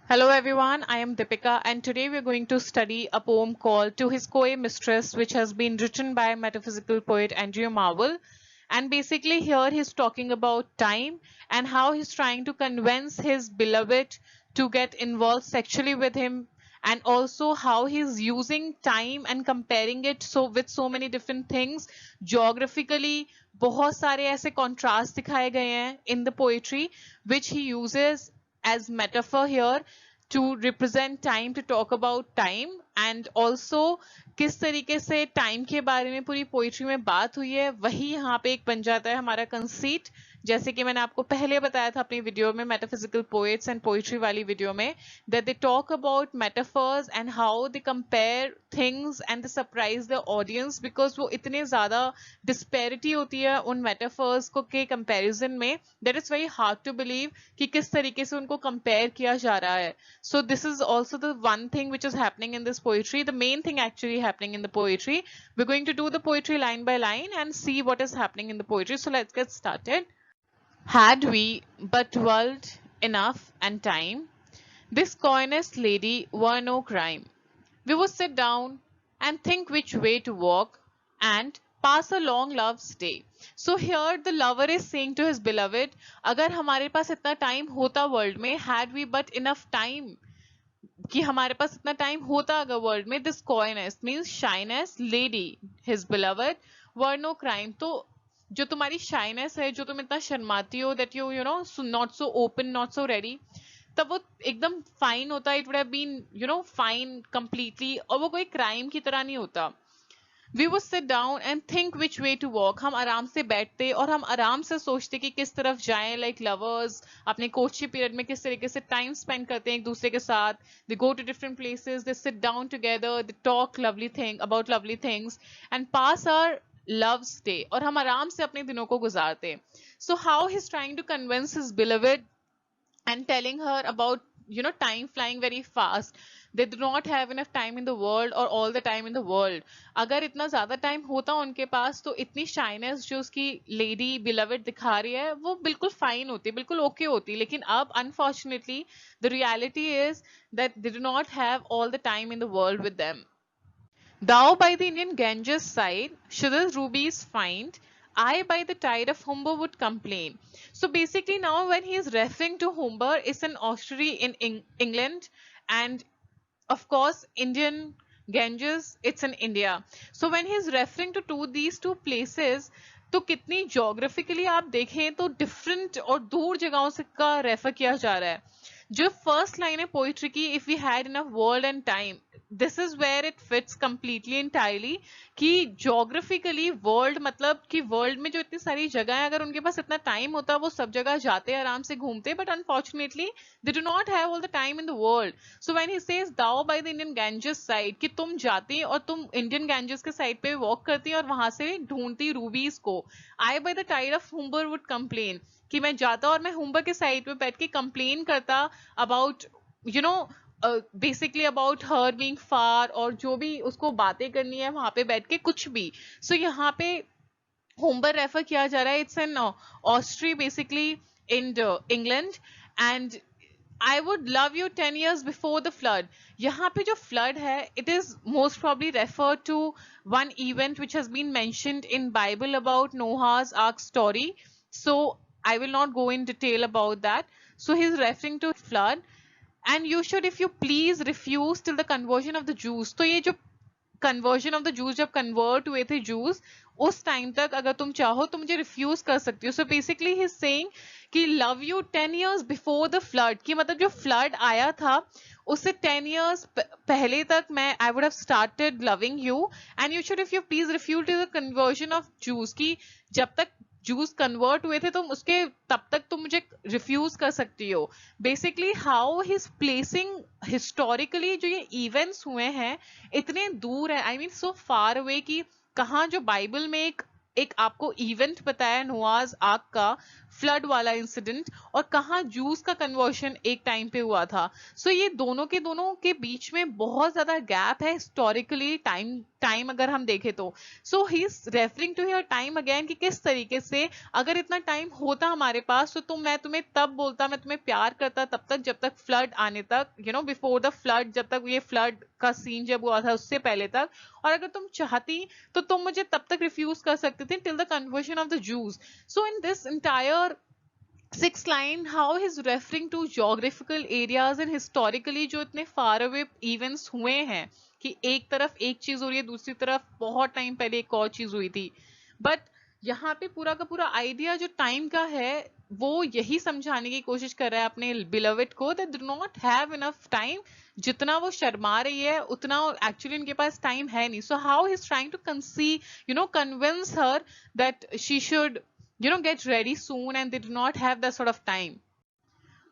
Hello everyone, I am Deepika and today we're going to study a poem called To His Coy Mistress, which has been written by metaphysical poet Andrew Marvell. And basically here he's talking about time and how he's trying to convince his beloved to get involved sexually with him, and also how he's using time and comparing it with so many different things geographically. बहुत सारे ऐसे contrast दिखाए गए हैं in the poetry which he uses as metaphor here to represent time, to talk about time, and also किस तरीके से time के बारे में पूरी पोइट्री में बात हुई है, वही यहाँ पे एक बन जाता है हमारा कंसीट। जैसे कि मैंने आपको पहले बताया था अपनी वीडियो में, मेटाफिजिकल पोएट्स एंड पोइट्री वाली वीडियो में, that they talk about metaphors and how they compare things and they surprise the audience, because वो इतने ज्यादा डिस्पेरिटी होती है उन मेटाफर्स को के कंपैरिजन में, that is very hard to believe कि किस तरीके से उनको कंपेयर किया जा रहा है। So this is also the one thing which is happening in this poetry, the main thing actually happening in the poetry. We're going to do the poetry line by line and see what is happening in the poetry. So let's get started. Had we but dwelled enough and time, this coyness lady were no crime. We would sit down and think which way to walk and pass a long love's day. So here the lover is saying to his beloved, अगर हमारे पास इतना time होता world में, had we but enough time, कि हमारे पास इतना time होता अगर वर्ल्ड में, this coyness means shyness lady his beloved were no crime, तो जो तुम्हारी शाइनेस है, जो तुम इतना शर्माती हो, that you know not so open, not so ready, तब वो एकदम फाइन होता, it would have been fine completely, और वो कोई क्राइम की तरह नहीं होता। We would sit down and think which way to walk, हम आराम से बैठते और हम आराम से सोचते कि किस तरफ जाएं, लाइक लवर्स अपने कोची पीरियड में किस तरीके से टाइम स्पेंड करते हैं एक दूसरे के साथ। They go to different places, they sit down together, they talk lovely thing about lovely things and pass our love's day, और हम आराम से अपने दिनों को गुजारते। So how he is trying to convince his beloved and telling her about time flying very fast. They do not have enough time in the world or all the time in the world. अगर इतना ज्यादा time होता उनके पास तो इतनी shyness जो उसकी lady beloved दिखा रही है वो बिल्कुल फाइन होती, बिल्कुल ओके होती, लेकिन अब unfortunately the reality is that they do not have all the time in the world with them. Thou by the Indian Ganges side shouldst rubies find, I by the tide of Humber would complain. So basically now when he is referring to Humber, it's an ossuary in England, and of course Indian Ganges, it's in India. So when he is referring to these two places, तो कितनी geographically आप देखें तो different और दूर जगहों से का रेफर किया जा रहा है। जो फर्स्ट लाइन है पोइट्री की, if we had enough world and time, this is where it fits completely entirely, कि जोग्राफिकली वर्ल्ड मतलब कि वर्ल्ड में जो इतनी सारी जगह है, अगर उनके पास इतना टाइम होता वो सब जगह जाते आराम से घूमते, but unfortunately they do not have all the time in the world. So when he says thou by the Indian Ganges side, कि तुम जाती और तुम इंडियन गैंजेस के साइड पे वॉक करती और वहां से ढूंढती रूबीज को, I by the tide of Humber would complain, कि मैं जाता और मैं हुम्बर के साइड पे बैठ के कंप्लेन करता about basically about her being far, और जो भी उसको बातें करनी है वहां पे बैठ के कुछ भी। सो यहाँ पे हुम्बर रेफर किया जा रहा है, it's an estuary basically in England, एंड I would love you 10 years before the flood. यहाँ पे जो flood है, it is most probably referred to one event which has been mentioned in Bible about Noah's Ark story. So I will not go in detail about that. So he's referring to flood. And you should, if you please, refuse till the conversion of the Jews. तो ये जो conversion of the juice, जब convert हुए थे juice, उस time तक अगर तुम चाहो तो मुझे रिफ्यूज कर सकती हो। So basically he is saying कि love you 10 years before the flood, कि मतलब जो फ्लड आया था उससे 10 years पहले तक मैं I would have started loving you, and you should if you please refuse to the conversion of Jews, की जब तक जूस कन्वर्ट हुए थे तुम उसके तब तक तुम मुझे रिफ्यूज कर सकती हो। Basically how he is placing historically जो ये इवेंट्स हुए हैं इतने दूर है, I mean so far away, कि कहाँ जो बाइबल में एक आपको इवेंट बताया नोआज आर्क का फ्लड वाला इंसिडेंट और कहाँ जूस का कन्वर्शन एक टाइम पे हुआ था. सो ये दोनों के बीच में बहुत ज्यादा गैप है हिस्टोरिकली टाइम टाइम अगर हम देखें तो. So he is referring to here time again कि किस तरीके से अगर इतना टाइम होता हमारे पास तो मैं तुम्हें तब बोलता, मैं तुम्हें प्यार करता तब तक जब तक फ्लड आने तक, बिफोर द फ्लड, जब तक ये फ्लड का सीन जब हुआ था उससे पहले तक. और अगर तुम चाहती तो तुम मुझे तब तक रिफ्यूज कर सकते थे till the conversion of the juice. So in this entire sixth line, how he's referring to geographical areas and historically जो इतने far away events हुए हैं कि एक तरफ एक चीज हो रही है, दूसरी तरफ बहुत टाइम पहले एक और चीज हुई थी. बट यहाँ पे पूरा का पूरा आइडिया जो टाइम का है वो यही समझाने की कोशिश कर रहा है अपने बिलवेड को that do not have enough time. जितना वो शर्मा रही है उतना एक्चुअली उनके पास टाइम है नहीं. So how he's trying to convince her that she should get ready soon and they do not have that sort of time.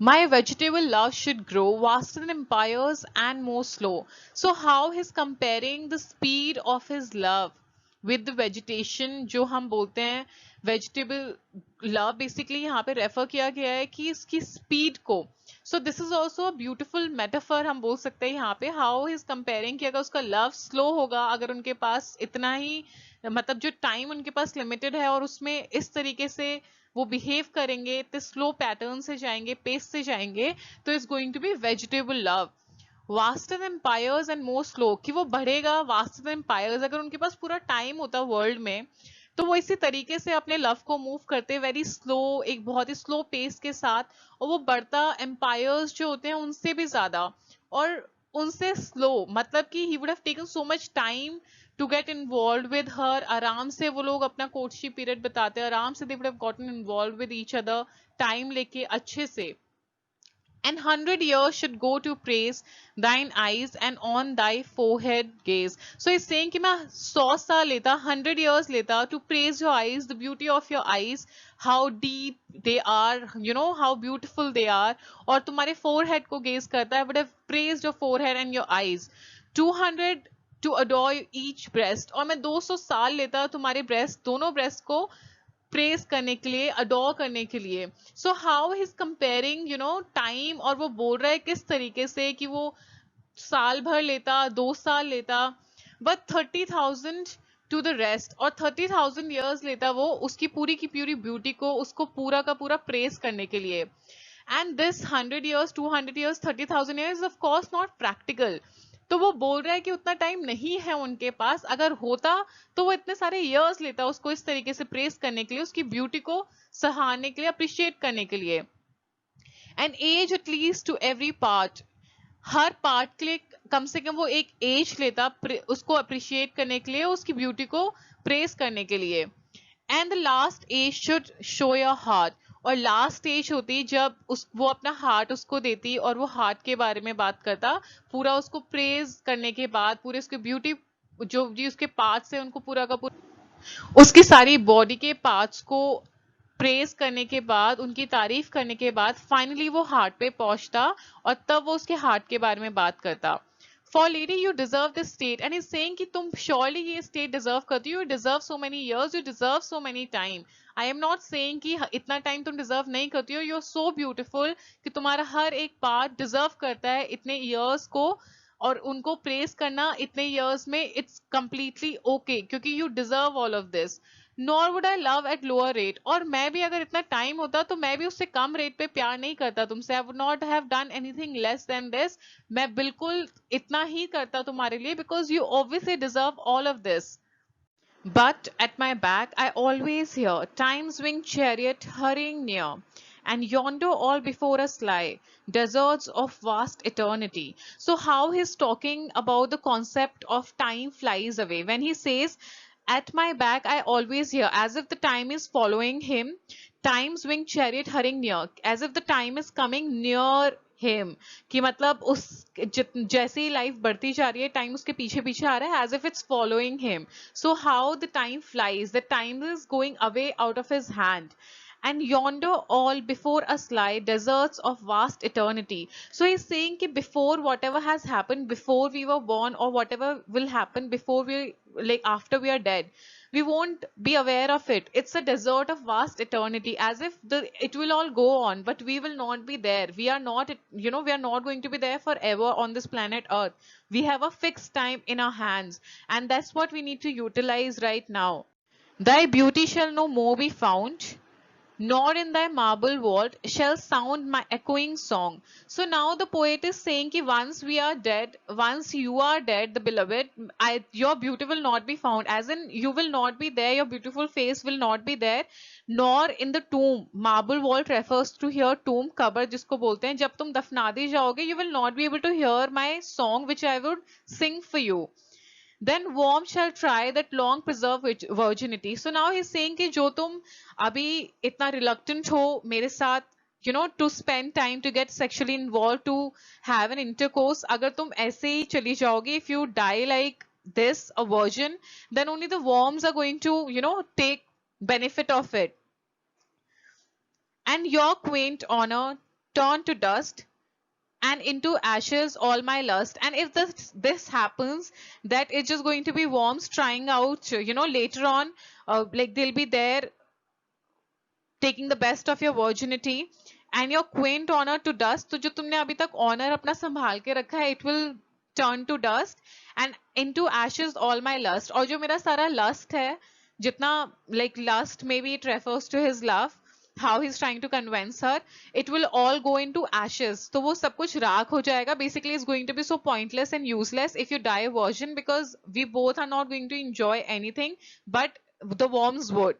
My vegetable love should grow faster than empires and more slow. So how he's comparing the speed of his love with the vegetation जो हम बोलते हैं vegetable love basically यहाँ पे refer किया गया है कि इसकी स्पीड को. So this is also a beautiful metaphor हम बोल सकते हैं यहाँ पे how he is comparing कि अगर उसका लव स्लो होगा, अगर उनके पास इतना ही मतलब जो टाइम उनके पास लिमिटेड है और उसमें इस तरीके से वो बिहेव करेंगे, इतने स्लो पैटर्न से जाएंगे, पेस से जाएंगे, तो it's going to be vegetable love. Vaster than empires and more slow, कि वो बढ़ेगा वास्टर देन एम्पायर्स. अगर उनके पास पूरा टाइम होता वर्ल्ड में तो वो इसी तरीके से अपने लव को मूव करते वेरी स्लो, एक बहुत ही स्लो पेस के साथ, और वो बढ़ता एम्पायर्स जो होते हैं उनसे भी ज्यादा और उनसे स्लो. मतलब कि he would have taken so much time to get involve with her. आराम से वो लोग अपना कोर्टशिप पीरियड बताते हैं, आराम से they would have gotten involve with each other, time लेके अच्छे से. And 100 years should go to praise thine eyes and on thy forehead gaze. So he's saying कि मैं 100 साल लेता, 100 years लेता to praise your eyes, the beauty of your eyes, how deep they are, how beautiful they are. और तुम्हारे forehead को gaze करता, I would have praised your forehead and your eyes. 200 to adore each breast. और मैं 200 साल लेता तुम्हारे breast, दोनों breast को प्रेस करने के लिए, अडोर करने के लिए. सो how he is comparing time, और वो बोल रहा है किस तरीके से कि वो साल भर लेता, 2 साल लेता, बट 30,000 टू द रेस्ट, और 30,000 ईयर्स लेता वो उसकी पूरी की पूरी ब्यूटी को, उसको पूरा का पूरा प्रेस करने के लिए. And this 100 years, 200 years, 30,000 years of course not practical. तो वो बोल रहा है कि उतना टाइम नहीं है उनके पास, अगर होता तो वो इतने सारे इयर्स लेता उसको इस तरीके से प्रेस करने के लिए, उसकी ब्यूटी को सराहने के लिए, अप्रिशिएट करने के लिए. And age at least to every part, हर पार्ट के लिए कम से कम वो एक एज लेता उसको अप्रिशिएट करने के लिए, उसकी ब्यूटी को प्रेस करने के लिए. And the last age should show your heart, और लास्ट स्टेज होती जब वो अपना हार्ट उसको देती और वो हार्ट के बारे में बात करता, पूरा उसको प्रेज करने के बाद, पूरे उसके ब्यूटी जो भी उसके पार्ट्स है उनको पूरा का पूरा, उसकी सारी बॉडी के पार्ट्स को प्रेज करने के बाद, उनकी तारीफ करने के बाद फाइनली वो हार्ट पे पहुंचता और तब वो उसके हार्ट के बारे में बात करता. For lady, you deserve this state, and he's saying कि तुम surely ये state deserve करती हो, you deserve so many years, you deserve so many time. I am not saying कि इतना time तुम deserve नहीं करती हो, you're so beautiful कि तुम्हारा हर एक part deserve करता है इतने years को, और उनको praise करना इतने years में it's completely okay क्योंकि you deserve all of this. Nor would I love at lower rate, और मैं भी अगर इतना टाइम होता तो मैं भी उससे कम रेट पे प्यार नहीं करता तुमसे. I would not have done anything less than this. मैं बिल्कुल इतना ही करता तुम्हारे लिए, because you obviously deserve all of this. But at my back I always hear time's winged chariot hurrying near, and yonder all before us lie deserts of vast eternity. So how he's talking about the concept of time flies away when he says at my back I always hear, as if the time is following him, time's winged chariot hurrying near, as if the time is coming near him. कि मतलब उस जैसे ही life बढ़ती जा रही है time उसके पीछे पीछे आ रहा है, as if it's following him. So how the time flies, the time is going away out of his hand. And yonder all before us lie deserts of vast eternity. So he's saying कि before whatever has happened, before we were born, or whatever will happen before we like after we are dead, we won't be aware of it. It's a desert of vast eternity, as if it will all go on, but we will not be there. We are not, we are not going to be there forever on this planet Earth. We have a fixed time in our hands, and that's what we need to utilize right now. Thy beauty shall no more be found, nor in thy marble vault shall sound my echoing song. So now the poet is saying that once we are dead, once you are dead, the beloved, your beauty will not be found. As in, you will not be there, your beautiful face will not be there, nor in the tomb. Marble vault refers to here tomb, कब्र जिसको बोलते हैं. जब तुम दफना दी जाओगे, you will not be able to hear my song which I would sing for you. Then worm shall try that long preserved virginity. So now he's saying कि जो तुम अभी इतना reluctant हो मेरे साथ, to spend time, to get sexually involved, to have an intercourse, अगर तुम ऐसे ही चली जाओगे, if you die like this, a virgin, then only the worms are going to, take benefit of it. And your quaint honor turn to dust, and into ashes all my lust. And if this happens, that it's just going to be worms trying out, later on, like they'll be there taking the best of your virginity, and your quaint honor to dust. तो जो तुमने अभी तक honor अपना संभाल के रखा है, it will turn to dust, and into ashes all my lust. और जो मेरा सारा lust है, जितना like lust, maybe it refers to his love, how he's trying to convince her, it will all go into ashes. तो वो सब कुछ राख हो जाएगा. Basically, it's going to be so pointless and useless if you die a virgin, because we both are not going to enjoy anything, but the worms would.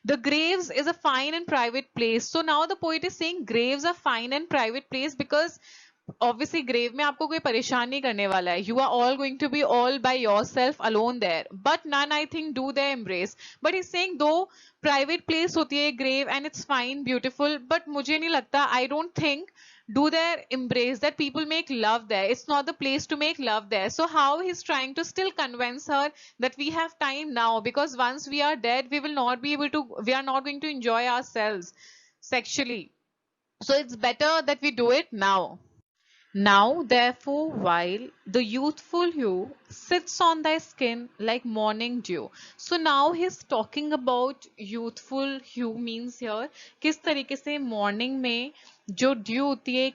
The graves is a fine and private place. So now the poet is saying graves are fine and private place, because obviously grave में आपको कोई परेशान नहीं करने वाला है. You are all going to be all by yourself alone there, but none, I think, do their embrace. But he's saying though private place होती है grave and it's fine, beautiful, but मुझे नहीं लगता, I don't think do their embrace, that people make love there. It's not the place to make love there. So how he's trying to still convince her that we have time now, because once we are dead, we are not going to enjoy ourselves sexually. So it's better that we do it now. Now, therefore, while the youthful hue sits on thy skin like morning dew. So now he's talking about youthful hue means here किस तरीके से morning में जो dew होती है,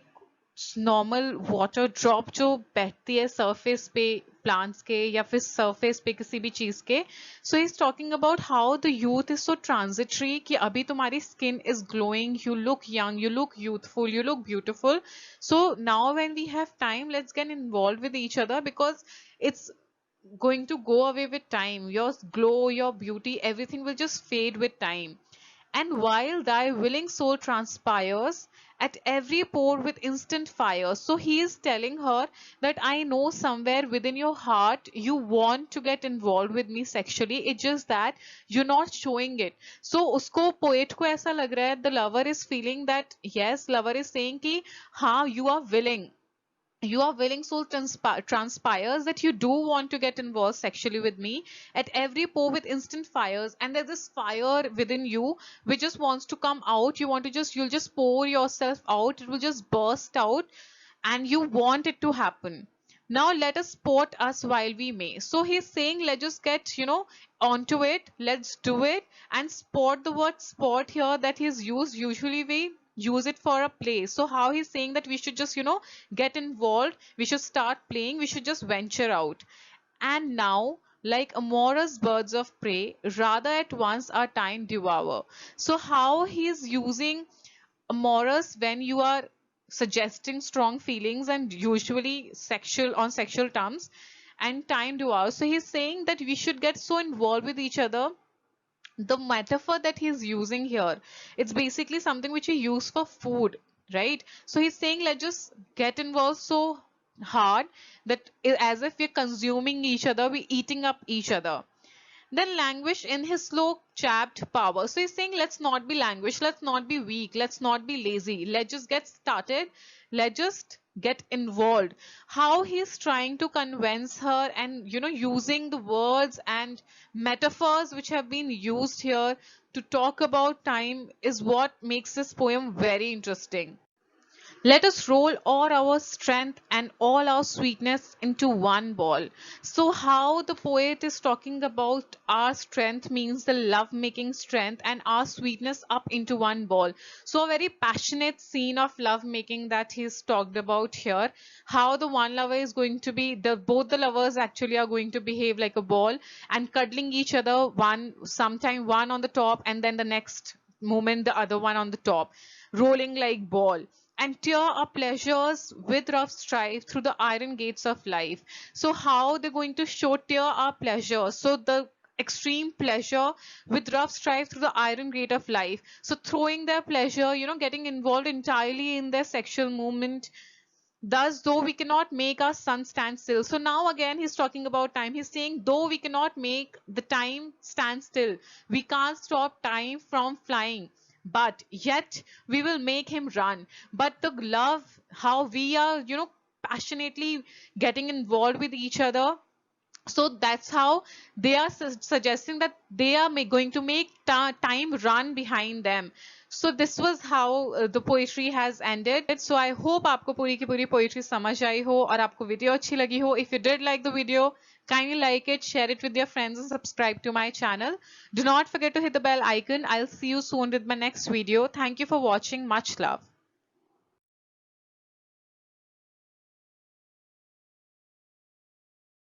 normal water drop जो बैठती है सरफेस पे प्लांट्स के या फिर सरफेस पे किसी भी चीज के. So he is talking about how the youth is so transitory, कि अभी तुम्हारी skin is glowing, you look young, you look youthful, you look beautiful. So now when we have time, let's get involve with each other, because it's going to go away with time. Your glow, your beauty, everything will just fade with time. And while thy willing soul transpires at every pore with instant fire. So he is telling her that I know somewhere within your heart you want to get involved with me sexually. It's just that you're not showing it. So usko poet ko aisa lag raha hai, the lover is feeling that yes, lover is saying ki ha, you are willing, your willing soul transpires that you do want to get involved sexually with me at every pore with instant fires. And there's this fire within you which just wants to come out. You'll just pour yourself out, it will just burst out, and you want it to happen. Now let us sport us while we may. So he's saying let's just get onto it, let's do it. And sport, the word sport here that he's used, usually we use it for a play. So how he's saying that we should just get involved, we should start playing, we should just venture out. And now like amorous birds of prey, rather at once our time devour. So how he's using amorous when you are suggesting strong feelings and usually sexual terms, and time devour. So he's saying that we should get so involved with each other. The metaphor that he's using here, it's basically something which we use for food, right? So he's saying let's just get involved so hard that as if we're consuming each other, we're eating up each other. Then languish in his slow chapped power. So he's saying let's not be languish, let's not be weak, let's not be lazy, let's just get started, let's just get involved. How he's trying to convince her, and using the words and metaphors which have been used here to talk about time is what makes this poem very interesting. Let us roll all our strength and all our sweetness into one ball. So, how the poet is talking about our strength means the love making strength and our sweetness up into one ball. So, a very passionate scene of love making that he's talked about here. How the one lover is going to be, the both the lovers actually are going to behave like a ball and cuddling each other, one sometime one on the top and then the next moment the other one on the top, rolling like ball and tear our pleasures with rough strife through the iron gates of life. So, how they're going to show tear our pleasure? So, the extreme pleasure with rough strife through the iron gate of life. So, throwing their pleasure, getting involved entirely in their sexual movement. Thus, though we cannot make our sun stand still. So now again, he's talking about time. He's saying, though we cannot make the time stand still, we can't stop time from flying. But yet we will make him run. But the love, how we are, passionately getting involved with each other, so that's how they are suggesting that they are going to make time run behind them. So this was how the poetry has ended. So I hope आपको पूरी की पूरी poetry समझ आई हो और आपको video अच्छी लगी हो. If you did like the video, kindly like it, share it with your friends and subscribe to my channel. Do not forget to hit the bell icon. I'll see you soon with my next video. Thank you for watching. Much love.